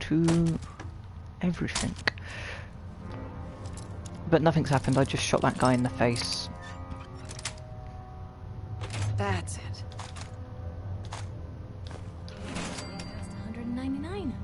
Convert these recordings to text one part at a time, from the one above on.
to everything. But nothing's happened, I just shot that guy in the face. That's it. 199.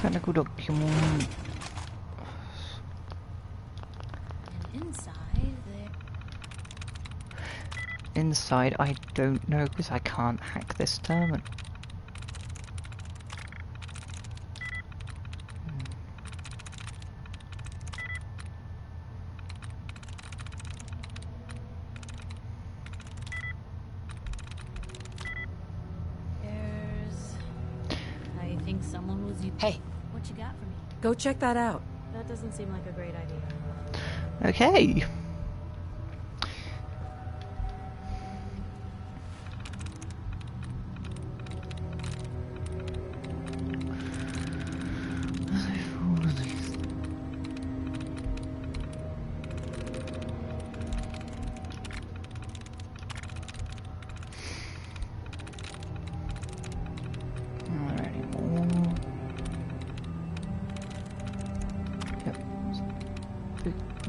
Technical document. And inside there. Inside, I don't know because I can't hack this terminal. There's. I think someone was. Hey, What you got for me? go check that out. That doesn't seem like a great idea. Okay.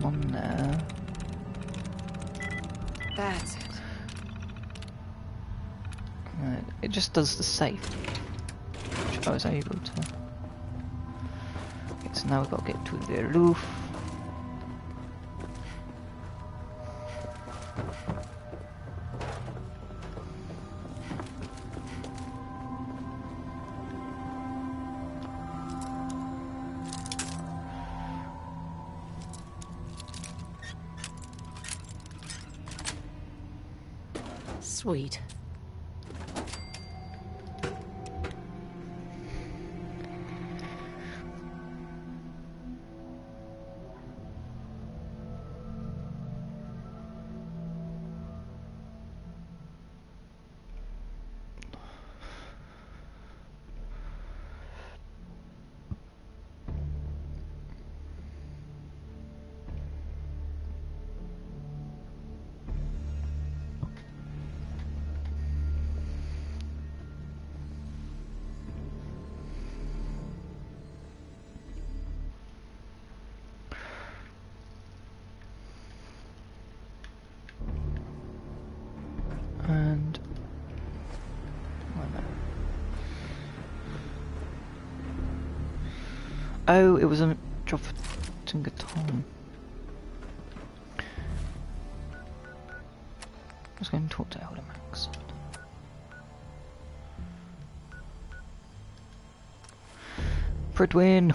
One there. That's it. It just does the safe, which I was able to. Okay, so now we've got to get to the roof. Sweet. And oh, it was a job for Tingaton. I was going to talk to Elder Max. Pridwin.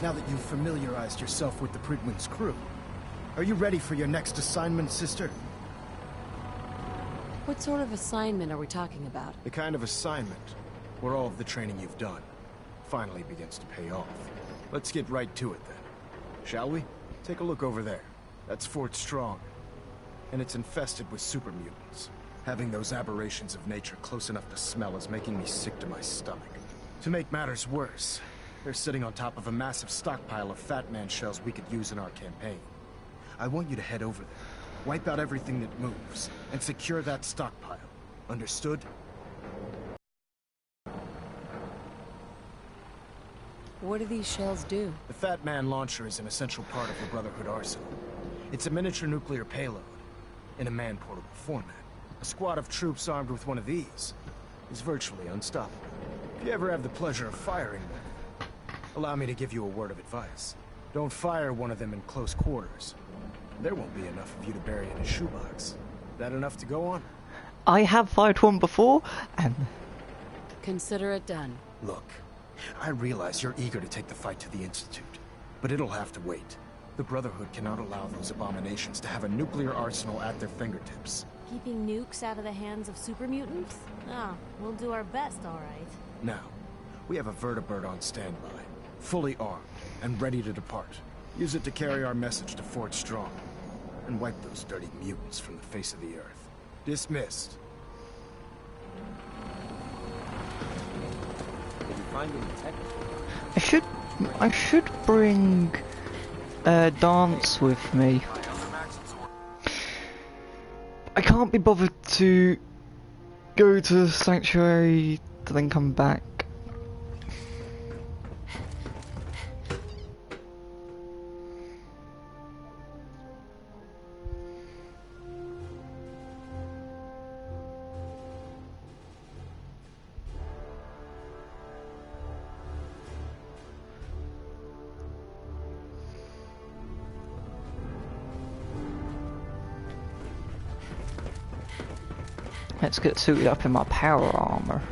Now that you've familiarized yourself with the Pridwin's crew, are you ready for your next assignment, sister? What sort of assignment are we talking about? The kind of assignment where all of the training you've done finally begins to pay off. Let's get right to it then. Shall we? Take a look over there. That's Fort Strong. And it's infested with super mutants. Having those aberrations of nature close enough to smell is making me sick to my stomach. To make matters worse, they're sitting on top of a massive stockpile of Fat Man shells we could use in our campaign. I want you to head over there, wipe out everything that moves, and secure that stockpile. Understood? What do these shells do? The Fat Man launcher is an essential part of the Brotherhood arsenal. It's a miniature nuclear payload, in a man-portable format. A squad of troops armed with one of these is virtually unstoppable. If you ever have the pleasure of firing them, allow me to give you a word of advice. Don't fire one of them in close quarters. There won't be enough of you to bury in a shoebox. That enough to go on? I have fired one before, and Consider it done. Look, I realize you're eager to take the fight to the Institute, but it'll have to wait. The Brotherhood cannot allow those abominations to have a nuclear arsenal at their fingertips. Keeping nukes out of the hands of super mutants? Ah, we'll do our best, all right. Now, we have a vertibird on standby, fully armed and ready to depart. Use it to carry our message to Fort Strong, and wipe those dirty mutants from the face of the earth. Dismissed. Did you find any tech? I should bring Dance with me. I can't be bothered to go to the sanctuary to then come back. Let's get suited up in my power armor.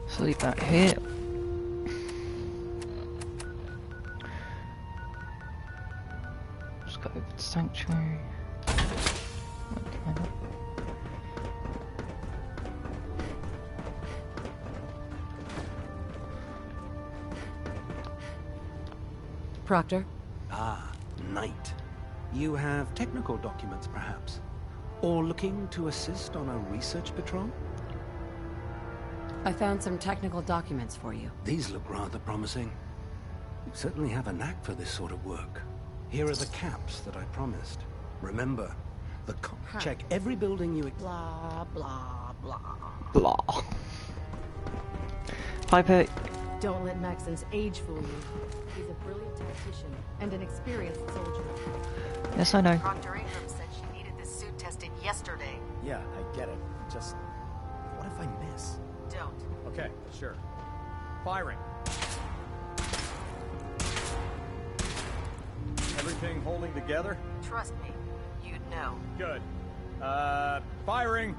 So leave that here. Just go over to Sanctuary. Proctor? Ah, Knight. You have technical documents, perhaps? Or looking to assist on a research patrol? I found some technical documents for you. These look rather promising. You certainly have a knack for this sort of work. Here are the caps that I promised. Remember, check every building you... Blah, blah, blah. Blah. Piper. Don't let Maxon's age fool you. He's a brilliant tactician and an experienced soldier. Yes, I know. Proctor Ingram said she needed this suit tested yesterday. Yeah, I get it. Just... what if I miss? Don't. Okay, sure. Firing. Everything holding together? Trust me, you'd know. Good. Firing!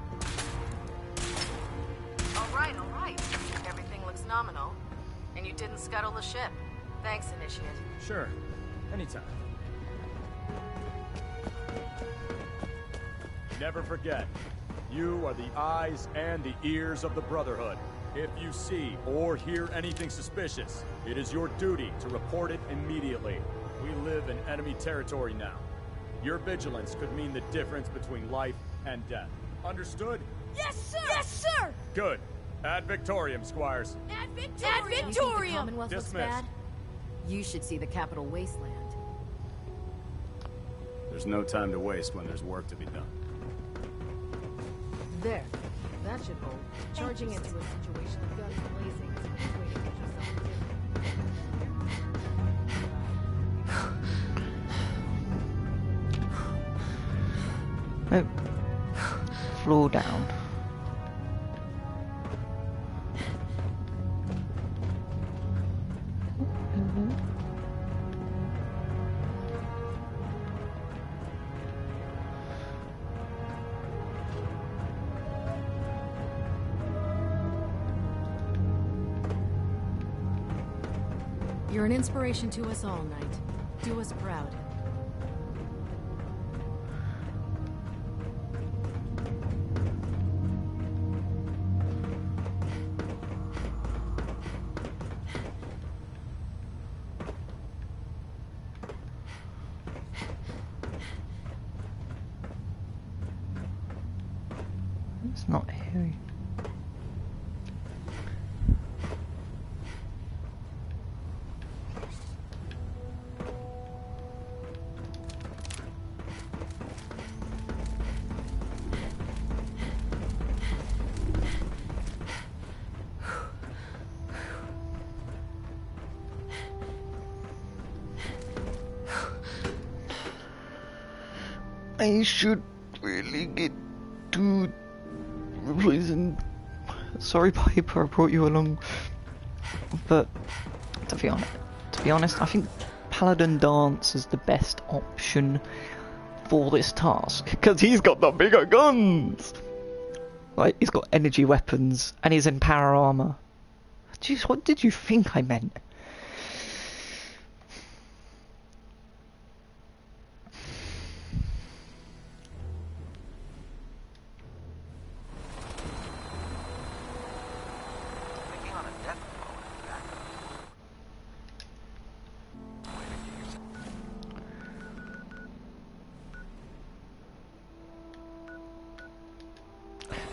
All right. Everything looks nominal. And you didn't scuttle the ship. Thanks, Initiate. Sure. Anytime. Never forget, you are the eyes and the ears of the Brotherhood. If you see or hear anything suspicious, it is your duty to report it immediately. We live in enemy territory now. Your vigilance could mean the difference between life and death. Understood? Yes, sir! Yes, sir! Good. Ad Victorium, Squires. Ad You Victorium! think the Commonwealth looks Dismissed. bad? You should see the capital wasteland. There's no time to waste when there's work to be done. There. That should hold. Charging into a situation with guns blazing is a good way to get yourself killed. floor down. You're an inspiration to us all, Knight. Do us proud. It's not here. I should really get to reason. Sorry, Piper, I brought you along. But to be honest, I think Paladin Dance is the best option for this task because he's got the bigger guns. Like he's got energy weapons and he's in power armor. Jeez, what did you think I meant?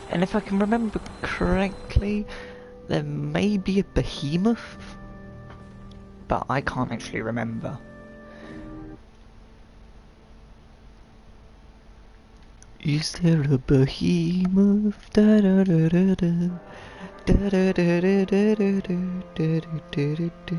And if I can remember correctly, there may be a behemoth, but I can't actually remember. Is there a behemoth? Da da da da da. Da da da da da da da da da da.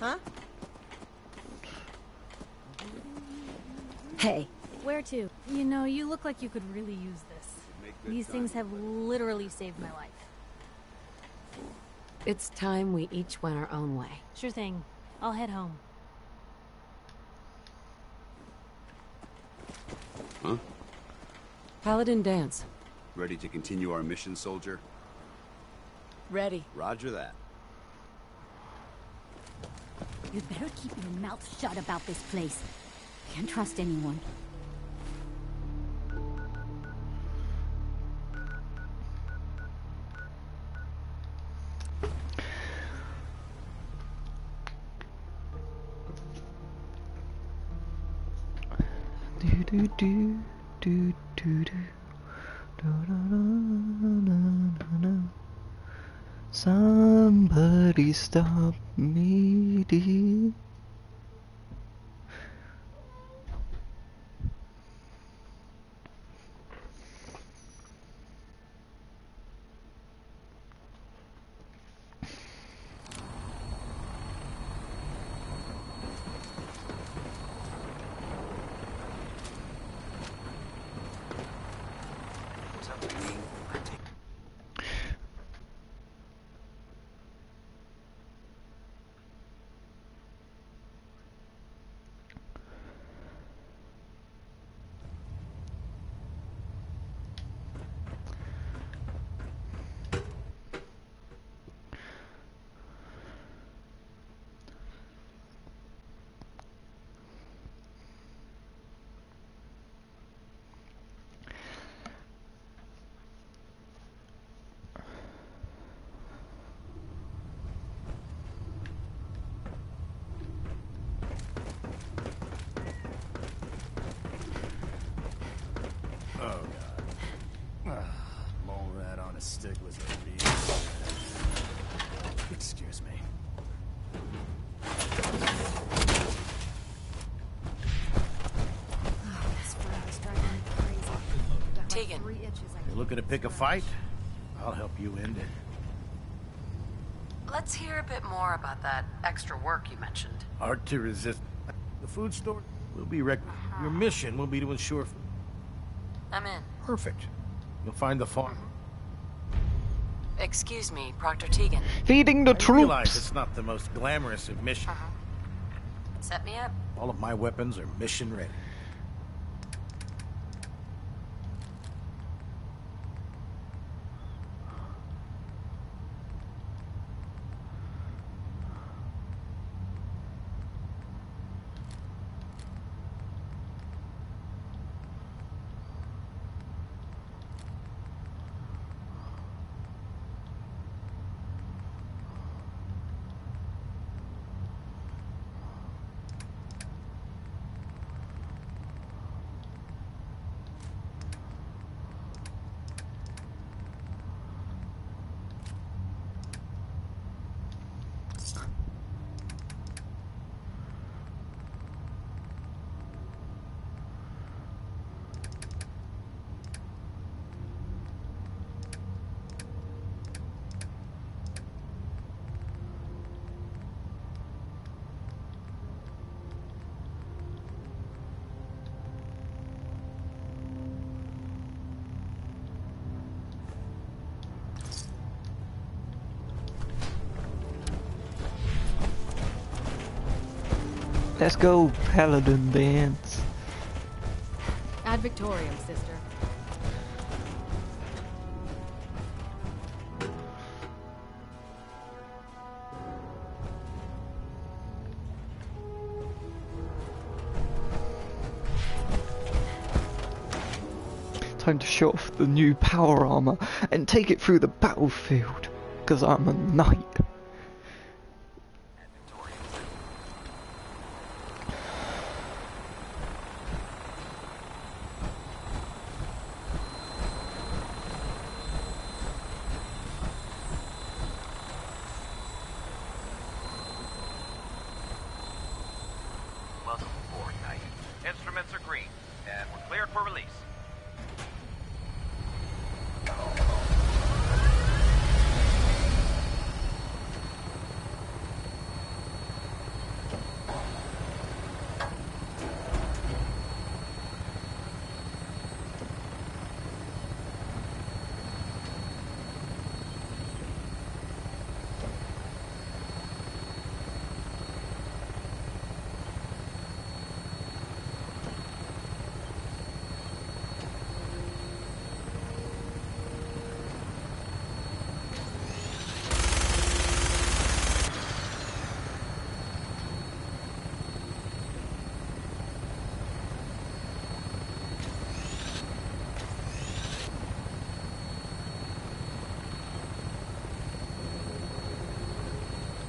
Huh? Hey. Where to? You know, you look like you could really use this. These things have literally saved my life. It's time we each went our own way. Sure thing. I'll head home. Huh? Paladin Dance. Ready to continue our mission, soldier? Ready. Roger that. You'd better keep your mouth shut about this place. Can't trust anyone. Do do do do do do do. Somebody stop me, dear. Tegan. You looking to pick a fight? I'll help you end it. Let's hear a bit more about that extra work you mentioned. Hard to resist. The food store will be wrecked. Your mission will be to ensure... I'm in. Perfect. You'll find the farm. Excuse me, Proctor Tegan. Feeding the I realize troops. it's not the most glamorous of missions. Set me up. All of my weapons are mission ready. Let's go, Paladin dance. Ad Victoriam, sister. Time to show off the new power armor and take it through the battlefield, because I'm a knight. Welcome aboard, Knight. Instruments are green, and we're cleared for release.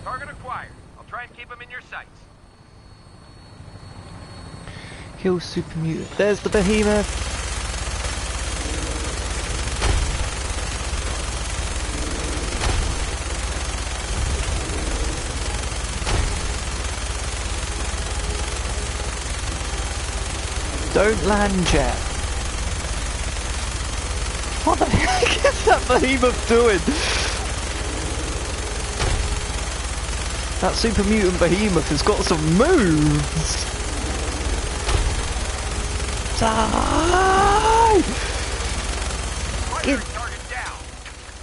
Target acquired. I'll try and keep him in your sights. Kill super mutant. There's the behemoth. Don't land yet. What the heck is that behemoth doing? That super mutant behemoth has got some moves. Die! Target down.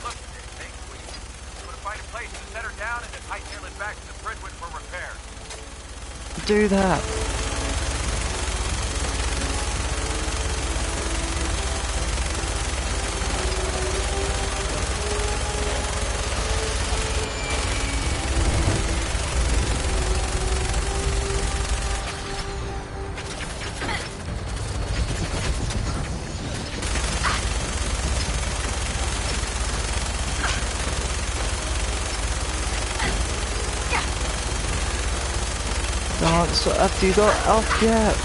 Look at this thing, please. I'm gonna find a place to set her down and then hightail it back to the Bridgewood for repair. Do that. Dance, have you got off yet?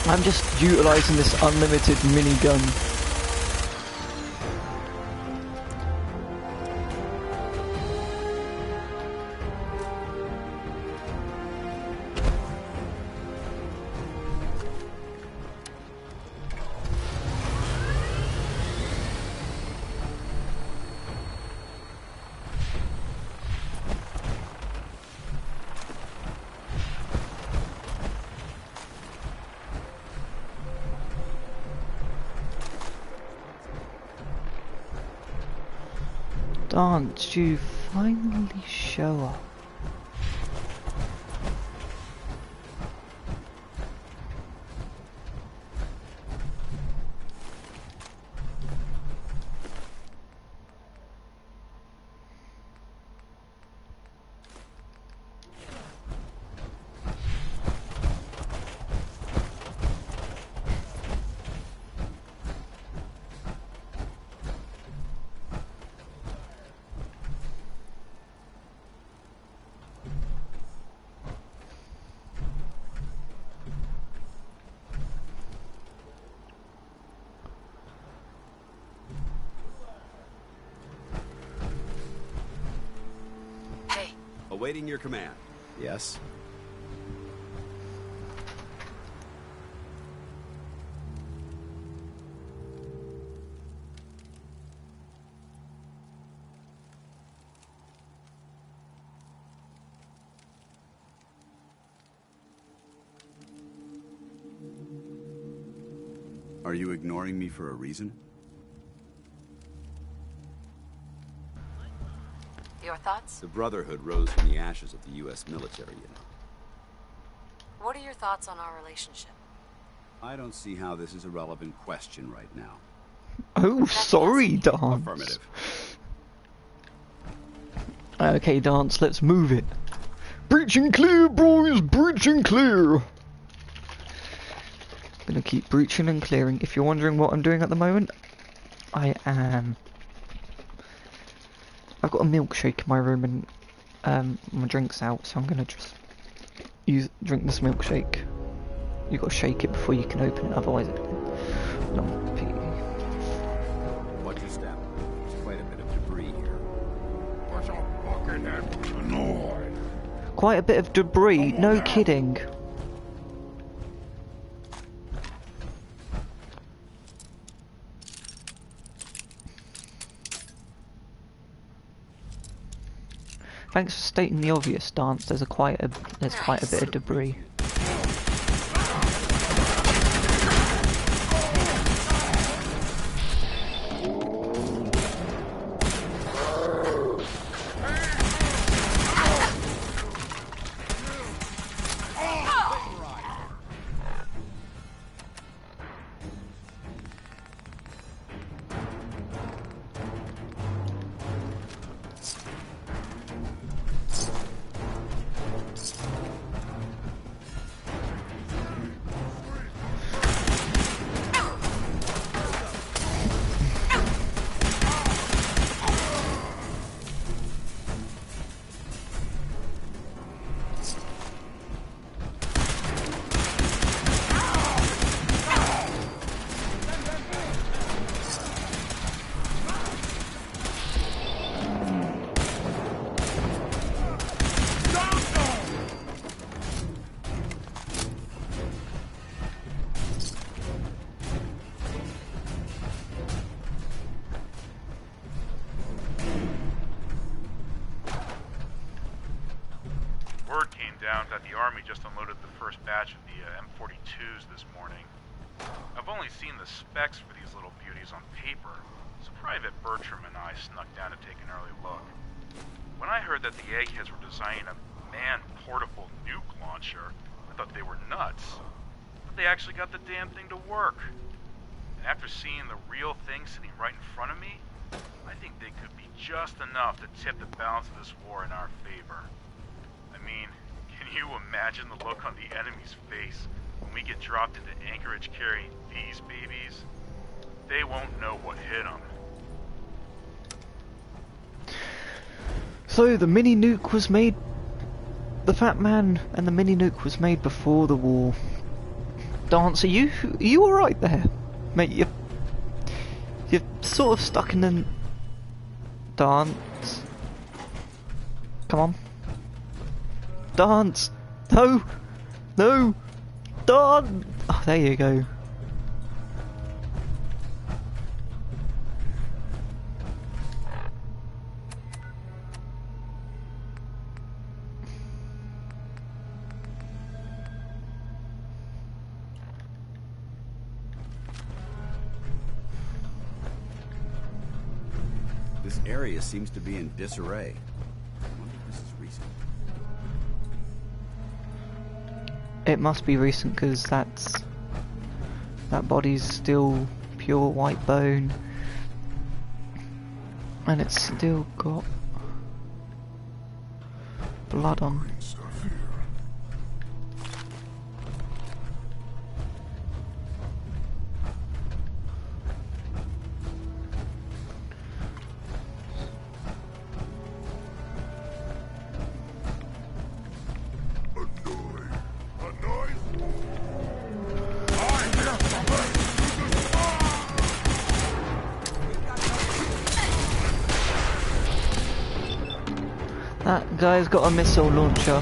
I'm just utilising this unlimited minigun. Dance, you finally show up. Awaiting your command. Yes? Are you ignoring me for a reason? Your thoughts? The Brotherhood rose from the ashes of the U.S. military, you know. What are your thoughts on our relationship? I don't see how this is a relevant question right now. Oh, sorry, Dance. Affirmative. Okay, Dance, let's move it. Breach and clear, boys! Breach and clear! Gonna keep breaching and clearing. If you're wondering what I'm doing at the moment, I've got a milkshake in my room and my drink's out, so I'm gonna just drink this milkshake. You gotta shake it before you can open it, otherwise it long pee. Watch your step. There's quite a bit of debris here. Quite a bit of debris, no kidding. Thanks for stating the obvious, Dance. There's quite a bit of debris. That the Army just unloaded the first batch of the M42s this morning. I've only seen the specs for these little beauties on paper, so Private Bertram and I snuck down to take an early look. When I heard that the eggheads were designing a man-portable nuke launcher, I thought they were nuts. But they actually got the damn thing to work. And after seeing the real thing sitting right in front of me, I think they could be just enough to tip the balance of this war in our favor. I mean, can you imagine the look on the enemy's face when we get dropped into Anchorage carrying these babies? They won't know what hit them. So the mini nuke was made. The Fat Man and the mini nuke was made before the war. Dance, are you all right there, mate? You're sort of stuck in the Dance. Come on. Dance! No! No! Dance! Oh, there you go. This This area seems to be in disarray. I wonder if this is recent. It must be recent because that body's still pure white bone, and it's still got blood on. That guy's got a missile launcher.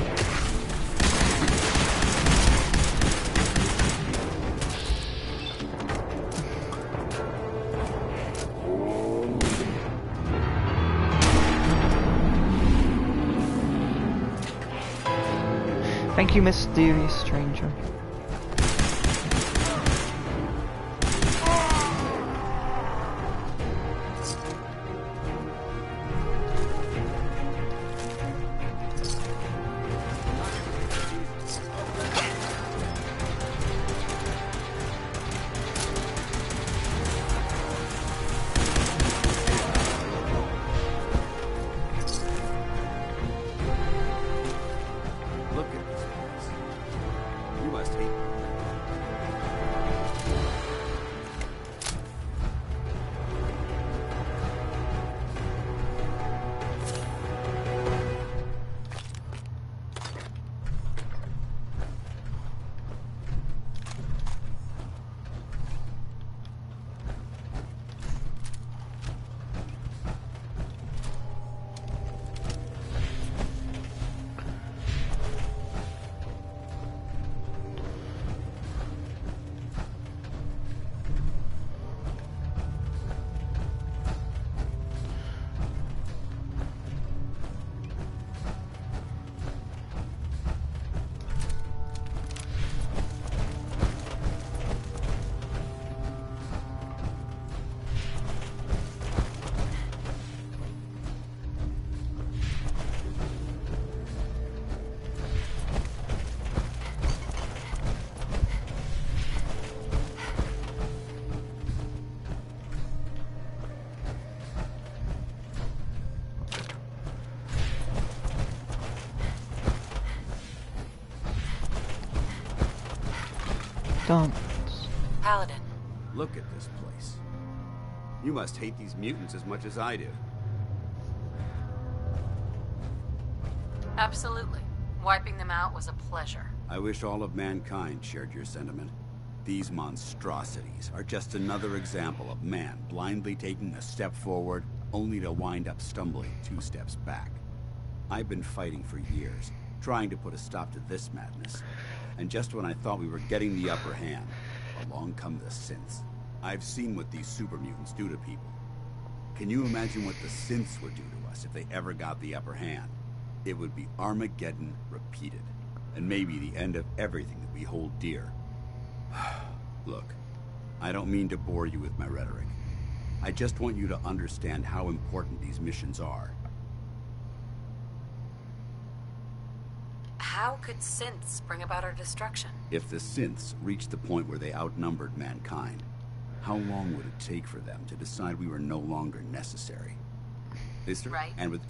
Thank you, mysterious stranger. Dance. Paladin. Look at this place. You must hate these mutants as much as I do. Absolutely. Wiping them out was a pleasure. I wish all of mankind shared your sentiment. These monstrosities are just another example of man blindly taking a step forward, only to wind up stumbling 2 steps back. I've been fighting for years, trying to put a stop to this madness. And just when I thought we were getting the upper hand, along come the synths. I've seen what these super mutants do to people. Can you imagine what the synths would do to us if they ever got the upper hand? It would be Armageddon repeated, and maybe the end of everything that we hold dear. Look, I don't mean to bore you with my rhetoric. I just want you to understand how important these missions are. How could synths bring about our destruction? If the synths reached the point where they outnumbered mankind, how long would it take for them to decide we were no longer necessary? Right. And with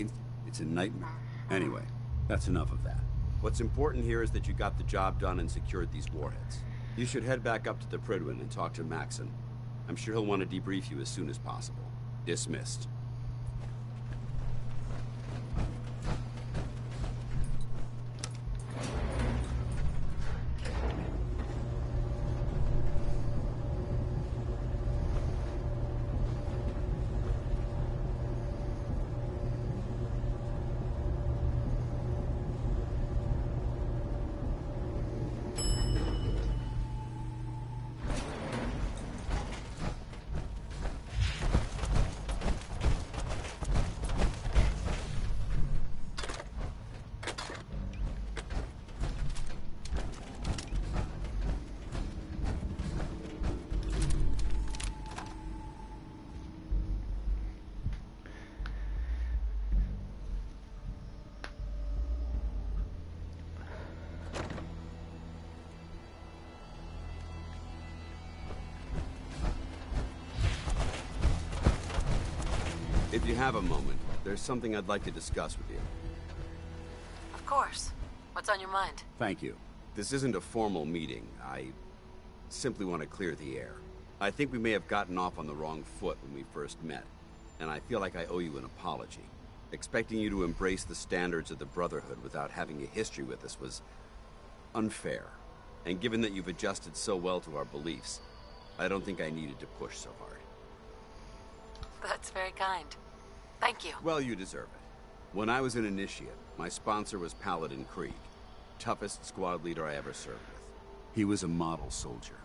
it's a nightmare. Anyway, that's enough of that. What's important here is that you got the job done and secured these warheads. You should head back up to the Prydwen and talk to Maxon. I'm sure he'll want to debrief you as soon as possible. Dismissed. If you have a moment, there's something I'd like to discuss with you. Of course. What's on your mind? Thank you. This isn't a formal meeting. I simply want to clear the air. I think we may have gotten off on the wrong foot when we first met, and I feel like I owe you an apology. Expecting you to embrace the standards of the Brotherhood without having a history with us was unfair. And given that you've adjusted so well to our beliefs, I don't think I needed to push so hard. That's very kind. Thank you. Well, you deserve it. When I was an initiate, my sponsor was Paladin Krieg, toughest squad leader I ever served with. He was a model soldier,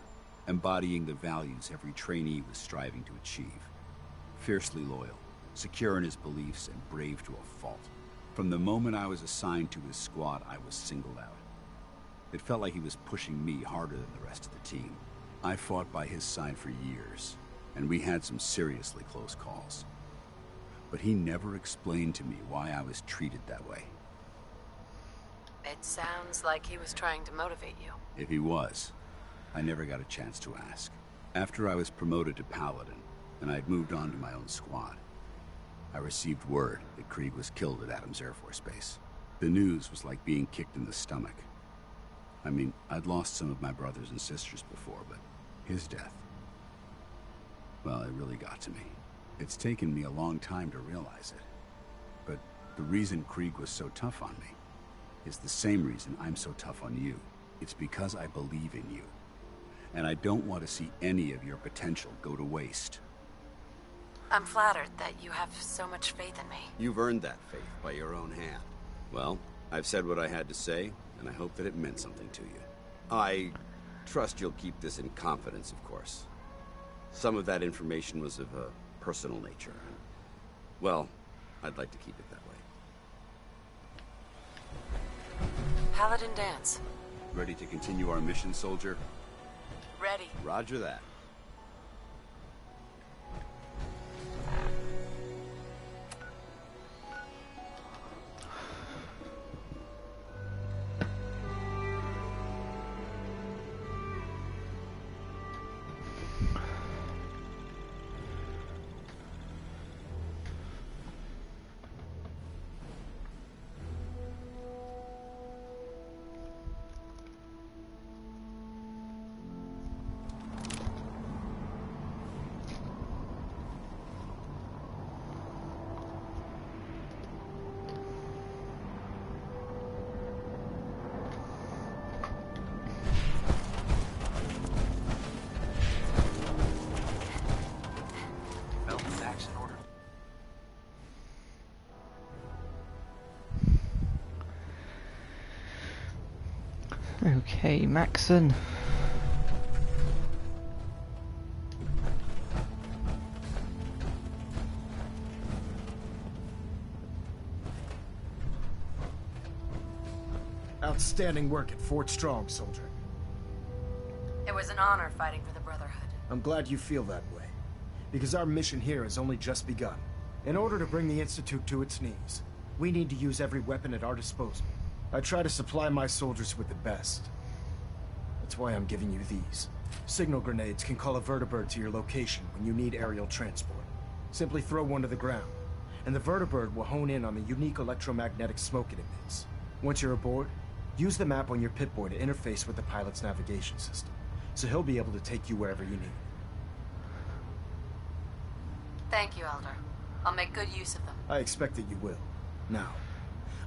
embodying the values every trainee was striving to achieve. Fiercely loyal, secure in his beliefs, and brave to a fault. From the moment I was assigned to his squad, I was singled out. It felt like he was pushing me harder than the rest of the team. I fought by his side for years, and we had some seriously close calls. But he never explained to me why I was treated that way. It sounds like he was trying to motivate you. If he was, I never got a chance to ask. After I was promoted to Paladin, and I'd moved on to my own squad, I received word that Krieg was killed at Adams Air Force Base. The news was like being kicked in the stomach. I mean, I'd lost some of my brothers and sisters before, but his death, well, it really got to me. It's taken me a long time to realize it. But the reason Krieg was so tough on me is the same reason I'm so tough on you. It's because I believe in you. And I don't want to see any of your potential go to waste. I'm flattered that you have so much faith in me. You've earned that faith by your own hand. Well, I've said what I had to say, and I hope that it meant something to you. I trust you'll keep this in confidence, of course. Some of that information was of a personal nature. Well, I'd like to keep it that way. Paladin Dance. Ready to continue our mission, soldier? Ready. Roger that. Okay, Maxon. Outstanding work at Fort Strong, soldier. It was an honor fighting for the Brotherhood. I'm glad you feel that way, because our mission here has only just begun. In order to bring the Institute to its knees, we need to use every weapon at our disposal. I try to supply my soldiers with the best. That's why I'm giving you these. Signal grenades can call a vertibird to your location when you need aerial transport. Simply throw one to the ground, and the vertibird will hone in on the unique electromagnetic smoke it emits. Once you're aboard, use the map on your Pip-Boy to interface with the pilot's navigation system, so he'll be able to take you wherever you need. Thank you, Elder. I'll make good use of them. I expect that you will. Now,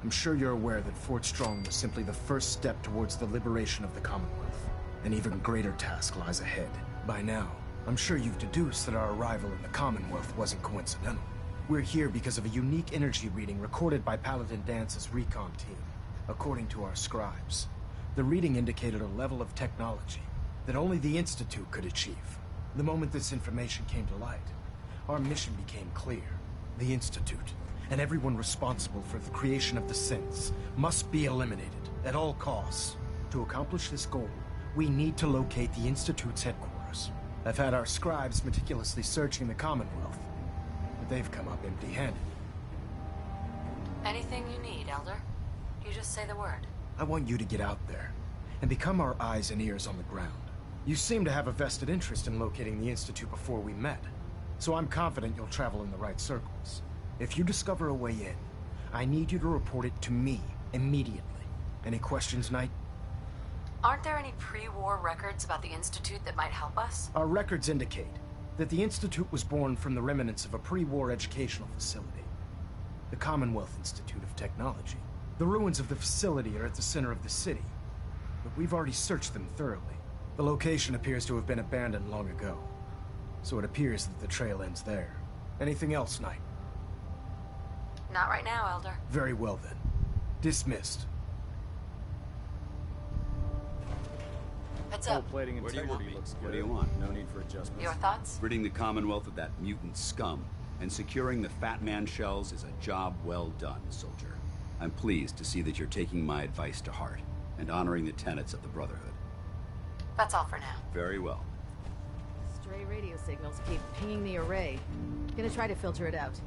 I'm sure you're aware that Fort Strong was simply the first step towards the liberation of the Commonwealth. An even greater task lies ahead. By now, I'm sure you've deduced that our arrival in the Commonwealth wasn't coincidental. We're here because of a unique energy reading recorded by Paladin Dance's recon team. According to our scribes, the reading indicated a level of technology that only the Institute could achieve. The moment this information came to light, our mission became clear. The Institute, and everyone responsible for the creation of the synths, must be eliminated at all costs. To accomplish this goal, we need to locate the Institute's headquarters. I've had our scribes meticulously searching the Commonwealth, but they've come up empty-handed. Anything you need, Elder? You just say the word. I want you to get out there and become our eyes and ears on the ground. You seem to have a vested interest in locating the Institute before we met, so I'm confident you'll travel in the right circles. If you discover a way in, I need you to report it to me immediately. Any questions, Knight? Aren't there any pre-war records about the Institute that might help us? Our records indicate that the Institute was born from the remnants of a pre-war educational facility. The Commonwealth Institute of Technology. The ruins of the facility are at the center of the city, but we've already searched them thoroughly. The location appears to have been abandoned long ago, so it appears that the trail ends there. Anything else, Knight? Not right now, Elder. Very well then. Dismissed. Heads up. Plating integrity looks good. What do you want? No need for adjustments. Your thoughts? Ridding the Commonwealth of that mutant scum and securing the Fat Man shells is a job well done, soldier. I'm pleased to see that you're taking my advice to heart and honoring the tenets of the Brotherhood. That's all for now. Very well. Stray radio signals keep pinging the array. Gonna try to filter it out.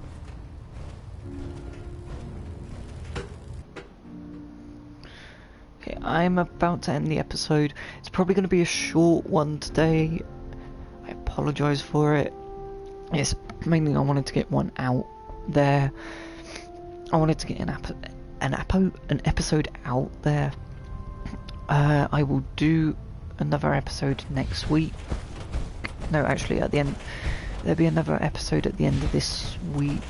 Okay, I'm about to end the episode. It's probably going to be a short one today. I apologise for it. Yes, mainly I wanted to get one out there. I wanted to get an episode out there. I will do another episode next week. No, actually, at the end, there'll be another episode at the end of this week.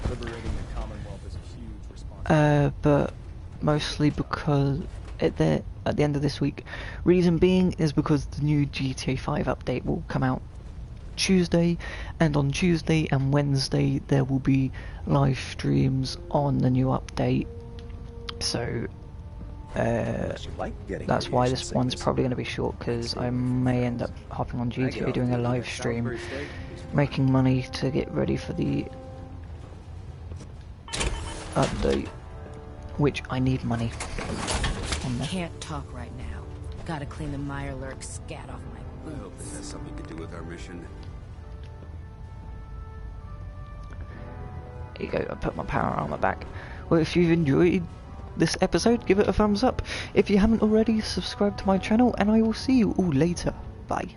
Liberating the Commonwealth is a huge responsibility. But mostly because at the end of this week. Reason being is because the new GTA 5 update will come out Tuesday, and on Tuesday and Wednesday there will be live streams on the new update. So that's why this one's probably going to be short, because I may end up hopping on GTA doing a live stream, making money to get ready for the update, which I need money on there. Can't talk right now. Gotta clean the Mirelurk scat off my boots. I hope this has something to do with our mission. There you go, I put my power armor back. Well, if you've enjoyed this episode, give it a thumbs up. If you haven't already, subscribe to my channel, and I will see you all later. Bye.